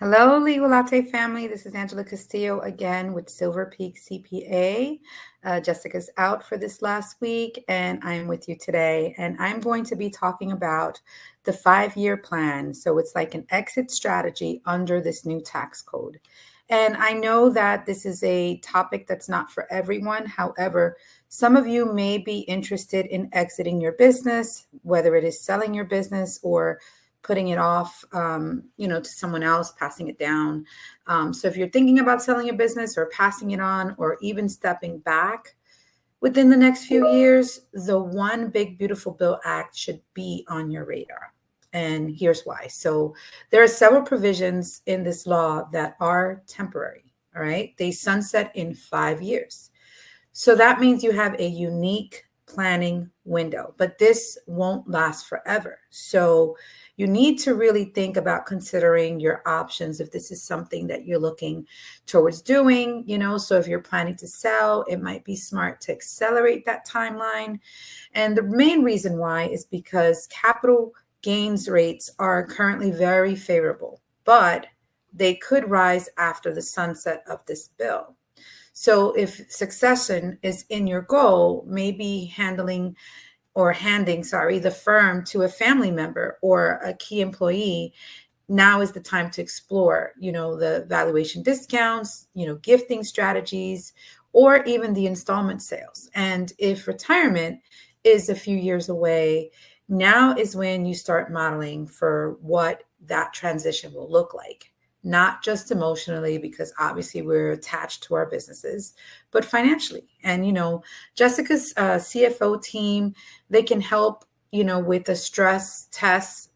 Hello, Legal Latte family. This is Angela Castillo again with Silver Peak CPA. Jessica's out for this last week, and I'm with you today. And I'm going to be talking about the 5-year plan. So it's like an exit strategy under this new tax code. And I know that this is a topic that's not for everyone. However, some of you may be interested in exiting your business, whether it is selling your business or putting it off, to someone else, passing it down. So if you're thinking about selling your business or passing it on or even stepping back within the next few years, the One Big Beautiful Bill Act should be on your radar. And here's why. So there are several provisions in this law that are temporary. All right. They sunset in 5 years. So that means you have a unique planning window, but this won't last forever. So you need to really think about considering your options if this is something that you're looking towards doing, so if you're planning to sell, it might be smart to accelerate that timeline. And the main reason why is because capital gains rates are currently very favorable, but they could rise after the sunset of this bill. So if succession is in your goal, maybe handing the firm to a family member or a key employee, now is the time to explore, the valuation discounts, gifting strategies, or even the installment sales. And if retirement is a few years away, now is when you start modeling for what that transition will look like. Not just emotionally, because obviously we're attached to our businesses, but financially. And, Jessica's CFO team, they can help, with the stress tests,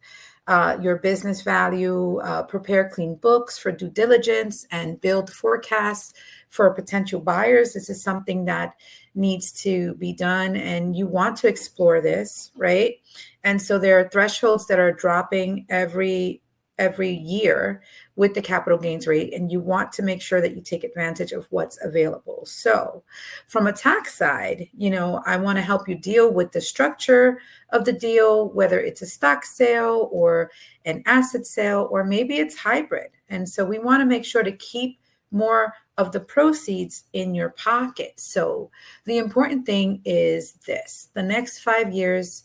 your business value, prepare clean books for due diligence, and build forecasts for potential buyers. This is something that needs to be done, and you want to explore this, right? And so there are thresholds that are dropping every year with the capital gains rate, and you want to make sure that you take advantage of what's available. So from a tax side, I want to help you deal with the structure of the deal, whether it's a stock sale or an asset sale, or maybe it's hybrid. And so we want to make sure to keep more of the proceeds in your pocket. So the important thing is this: the next 5 years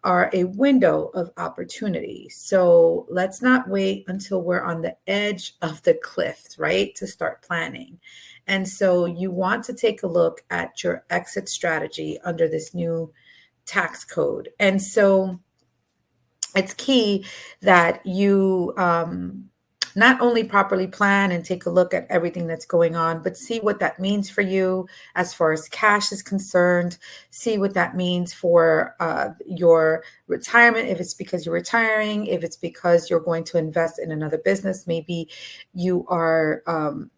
are a window of opportunity. So let's not wait until we're on the edge of the cliff, right, to start planning. And so you want to take a look at your exit strategy under this new tax code. And so it's key that you not only properly plan and take a look at everything that's going on, but see what that means for you as far as cash is concerned. See what that means for your retirement, if it's because you're retiring, if it's because you're going to invest in another business. Maybe you are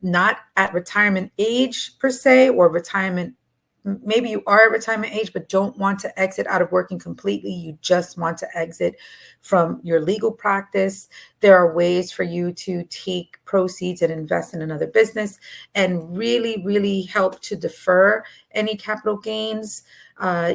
not at retirement age per se, or maybe you are at retirement age, but don't want to exit out of working completely. You just want to exit from your legal practice. There are ways for you to take proceeds and invest in another business and really, really help to defer any capital gains.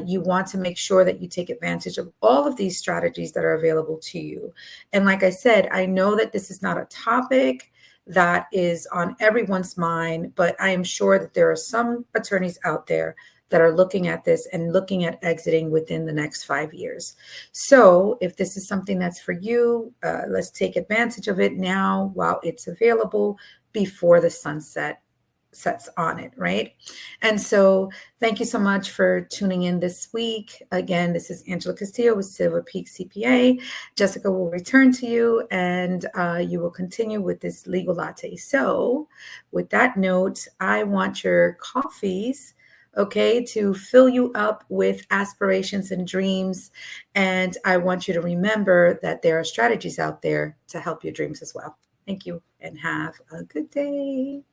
You want to make sure that you take advantage of all of these strategies that are available to you. And like I said, I know that this is not a topic that is on everyone's mind, but I am sure that there are some attorneys out there that are looking at this and looking at exiting within the next 5 years. So if this is something that's for you, let's take advantage of it now while it's available before the sunset sets on it, right? And so thank you so much for tuning in this week. Again, this is Angela Castillo with Silver Peak CPA. Jessica will return to you, and you will continue with this legal latte. So with that note, I want your coffees, okay, to fill you up with aspirations and dreams. And I want you to remember that there are strategies out there to help your dreams as well. Thank you, and have a good day.